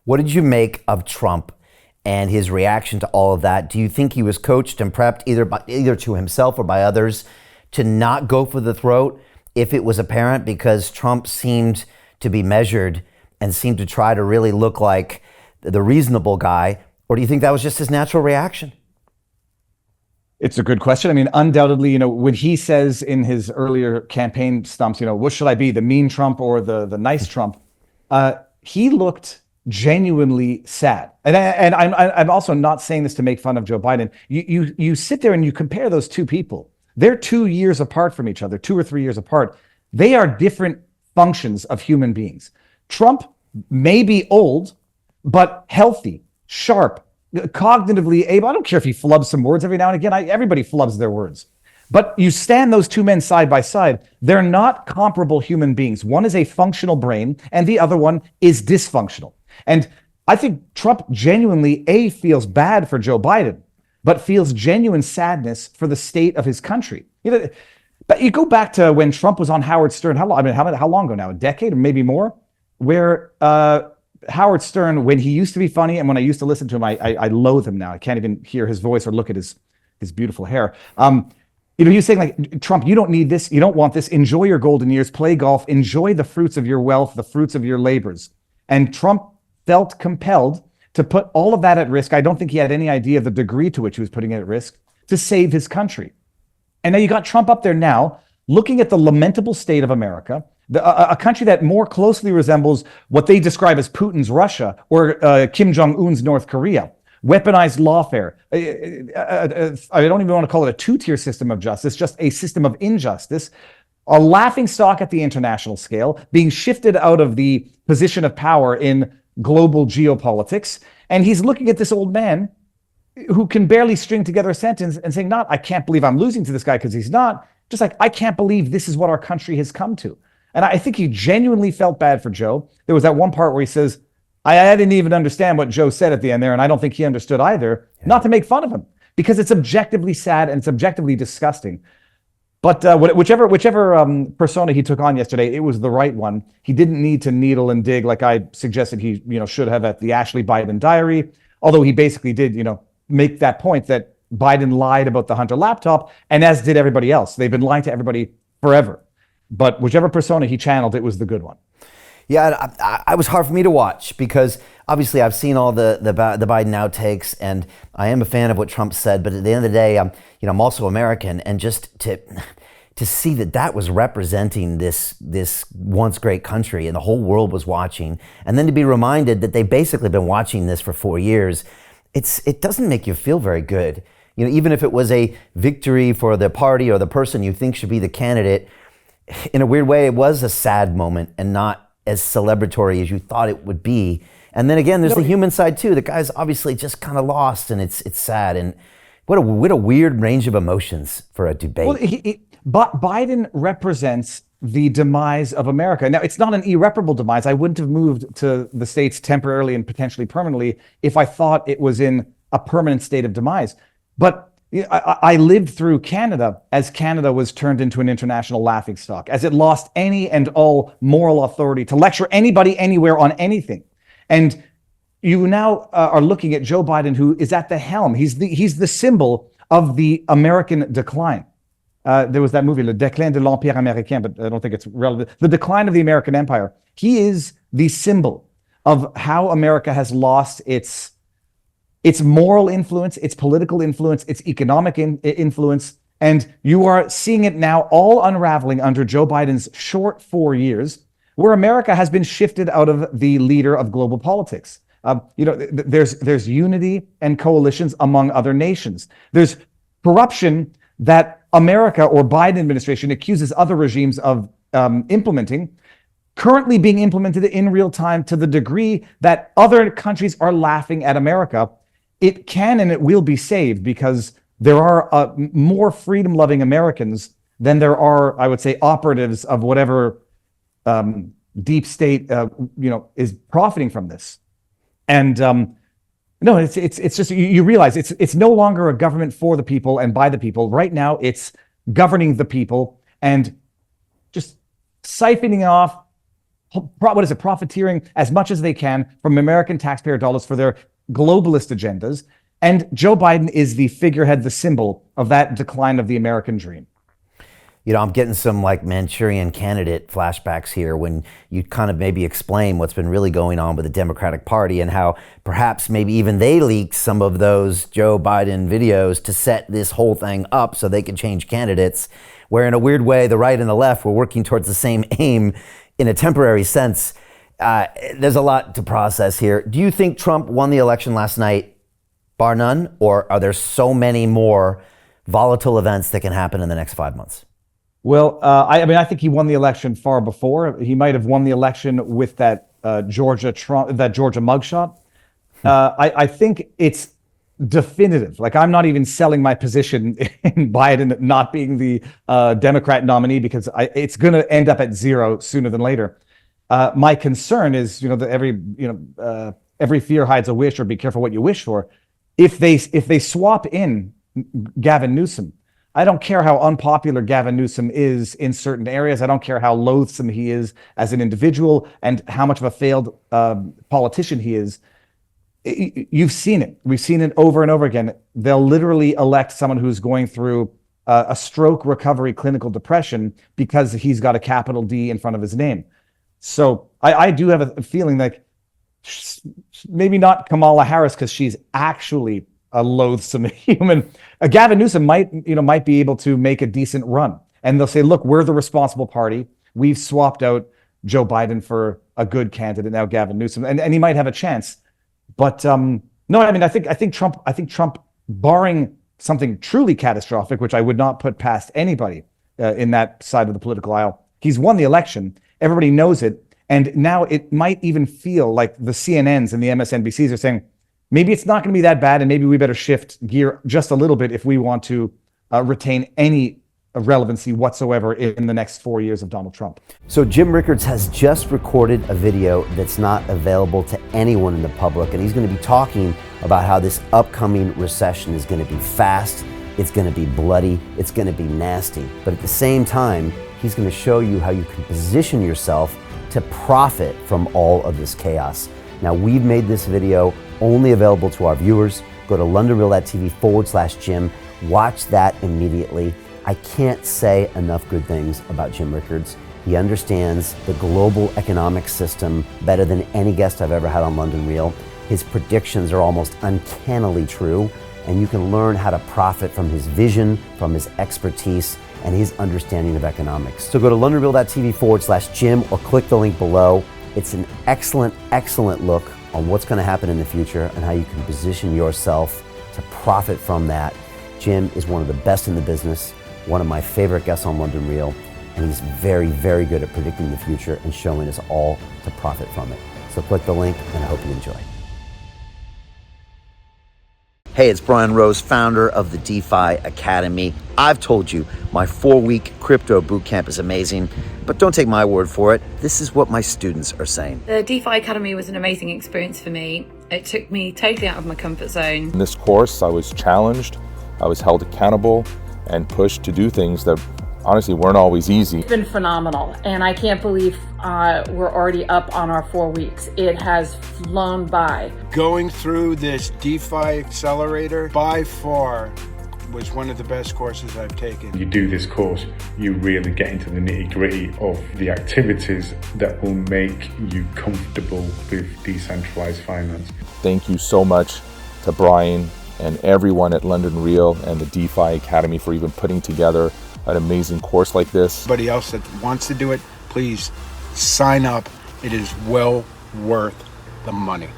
What did you make of Trump and his reaction to all of that? Do you think he was coached and prepped either to himself or by others to not go for the throat if it was apparent, because Trump seemed to be measured and seemed to try to really look like the reasonable guy? Or do you think that was just his natural reaction? It's a good question. I mean, undoubtedly, when he says in his earlier campaign stumps, what should I be, the mean Trump or the nice Trump? He looked genuinely sad. And I'm also not saying this to make fun of Joe Biden. You sit there and you compare those two people. They're 2 years apart from each other, 2 or 3 years apart. They are different functions of human beings. Trump may be old, but healthy, sharp, cognitively able. I don't care if he flubs some words every now and again. Everybody flubs their words. But you stand those two men side by side. They're not comparable human beings. One is a functional brain, and the other one is dysfunctional. And I think Trump genuinely, feels bad for Joe Biden, but feels genuine sadness for the state of his country. But you go back to when Trump was on Howard Stern. How long ago now? A decade or maybe more? Where Howard Stern, when he used to be funny and when I used to listen to him, I loathe him now. I can't even hear his voice or look at his beautiful hair. He was saying, like, Trump, you don't need this. You don't want this. Enjoy your golden years. Play golf. Enjoy the fruits of your wealth, the fruits of your labors. And Trump felt compelled to put all of that at risk. I don't think he had any idea of the degree to which he was putting it at risk to save his country. And now you got Trump up there now looking at the lamentable state of America, a country that more closely resembles what they describe as Putin's Russia or Kim Jong-un's North Korea. Weaponized lawfare. I don't even want to call it a two-tier system of justice, just a system of injustice. A laughing stock at the international scale, being shifted out of the position of power in global geopolitics. And he's looking at this old man who can barely string together a sentence and saying, I can't believe I'm losing to this guy because he's not. Just like, I can't believe this is what our country has come to. And I think he genuinely felt bad for Joe. There was that one part where he says, I didn't even understand what Joe said at the end there, and I don't think he understood either, not to make fun of him, because it's objectively sad and it's objectively disgusting. But whichever persona he took on yesterday, it was the right one. He didn't need to needle and dig like I suggested he should have at the Ashley Biden diary, although he basically did make that point that Biden lied about the Hunter laptop, and as did everybody else. They've been lying to everybody forever. But whichever persona he channeled, it was the good one. Yeah, it was hard for me to watch because obviously I've seen all the Biden outtakes, and I am a fan of what Trump said. But at the end of the day, I'm also American, and just to see that was representing this once great country, and the whole world was watching, and then to be reminded that they've basically been watching this for 4 years, it doesn't make you feel very good. Even if it was a victory for the party or the person you think should be the candidate, in a weird way, it was a sad moment and not as celebratory as you thought it would be. And then again, there's the human side too. The guy's obviously just kind of lost, and it's sad. And what a weird range of emotions for a debate. Well, Biden represents the demise of America. Now, it's not an irreparable demise. I wouldn't have moved to the States temporarily and potentially permanently if I thought it was in a permanent state of demise. But I lived through Canada as Canada was turned into an international laughingstock, as it lost any and all moral authority to lecture anybody anywhere on anything. And you now are looking at Joe Biden, who is at the helm. He's the symbol of the American decline. There was that movie, Le Déclin de l'Empire Américain, but I don't think it's relevant. The decline of the American empire. He is the symbol of how America has lost its moral influence, its political influence, its economic influence. And you are seeing it now all unraveling under Joe Biden's short 4 years, where America has been shifted out of the leader of global politics. There's unity and coalitions among other nations. There's corruption that America or Biden administration accuses other regimes of implementing, currently being implemented in real time to the degree that other countries are laughing at America. It can and it will be saved because there are more freedom-loving Americans than there are, I would say, operatives of whatever deep state, is profiting from this. And no, it's just you realize it's no longer a government for the people and by the people. Right now, it's governing the people and just siphoning off profiteering as much as they can from American taxpayer dollars for their globalist agendas. And Joe Biden is the figurehead, the symbol of that decline of the American dream. You know, I'm getting some like Manchurian Candidate flashbacks here when you kind of maybe explain what's been really going on with the Democratic Party and how perhaps maybe even they leaked some of those Joe Biden videos to set this whole thing up so they could change candidates, where in a weird way, the right and the left were working towards the same aim in a temporary sense. There's a lot to process here. Do you think Trump won the election last night, bar none, or are there so many more volatile events that can happen in the next 5 months? Well, I think he won the election far before. He might have won the election with that Georgia mugshot. I think it's definitive. Like, I'm not even selling my position in Biden not being the Democrat nominee, because it's going to end up at zero sooner than later. My concern is, that every fear hides a wish, or be careful what you wish for. If they swap in Gavin Newsom, I don't care how unpopular Gavin Newsom is in certain areas. I don't care how loathsome he is as an individual and how much of a failed politician he is. You've seen it. We've seen it over and over again. They'll literally elect someone who's going through a stroke recovery clinical depression because he's got a capital D in front of his name. So I do have a feeling like maybe not Kamala Harris, because she's actually a loathsome human. Gavin Newsom might be able to make a decent run, and they'll say, "Look, we're the responsible party. We've swapped out Joe Biden for a good candidate now, Gavin Newsom," and he might have a chance. But no, I think Trump, barring something truly catastrophic, which I would not put past anybody in that side of the political aisle, he's won the election. Everybody knows it, and now it might even feel like the CNNs and the MSNBCs are saying, maybe it's not going to be that bad, and maybe we better shift gear just a little bit if we want to retain any relevancy whatsoever in the next 4 years of Donald Trump. So Jim Rickards has just recorded a video that's not available to anyone in the public, and he's going to be talking about how this upcoming recession is going to be fast, it's going to be bloody, it's going to be nasty. But at the same time, he's going to show you how you can position yourself to profit from all of this chaos. Now, we've made this video only available to our viewers. Go to londonreal.tv/Jim. Watch that immediately. I can't say enough good things about Jim Rickards. He understands the global economic system better than any guest I've ever had on London Real. His predictions are almost uncannily true, and you can learn how to profit from his vision, from his expertise, and his understanding of economics. So go to londonreal.tv/Jim or click the link below. It's an excellent, excellent look on what's going to happen in the future and how you can position yourself to profit from that. Jim is one of the best in the business, one of my favorite guests on London Real, and he's very, very good at predicting the future and showing us all to profit from it. So click the link, and I hope you enjoy. Hey, it's Brian Rose, founder of the DeFi Academy. I've told you my 4-week crypto bootcamp is amazing, but don't take my word for it. This is what my students are saying. The DeFi Academy was an amazing experience for me. It took me totally out of my comfort zone. In this course, I was challenged, I was held accountable, and pushed to do things that honestly weren't always easy. It's been phenomenal, and I can't believe we're already up on our 4 weeks. It has flown by. Going through this DeFi accelerator by far was one of the best courses I've taken. You do this course, you really get into the nitty-gritty of the activities that will make you comfortable with decentralized finance. Thank you so much to Brian and everyone at London Real and the DeFi Academy for even putting together an amazing course like this. Anybody else that wants to do it, please sign up. It is well worth the money.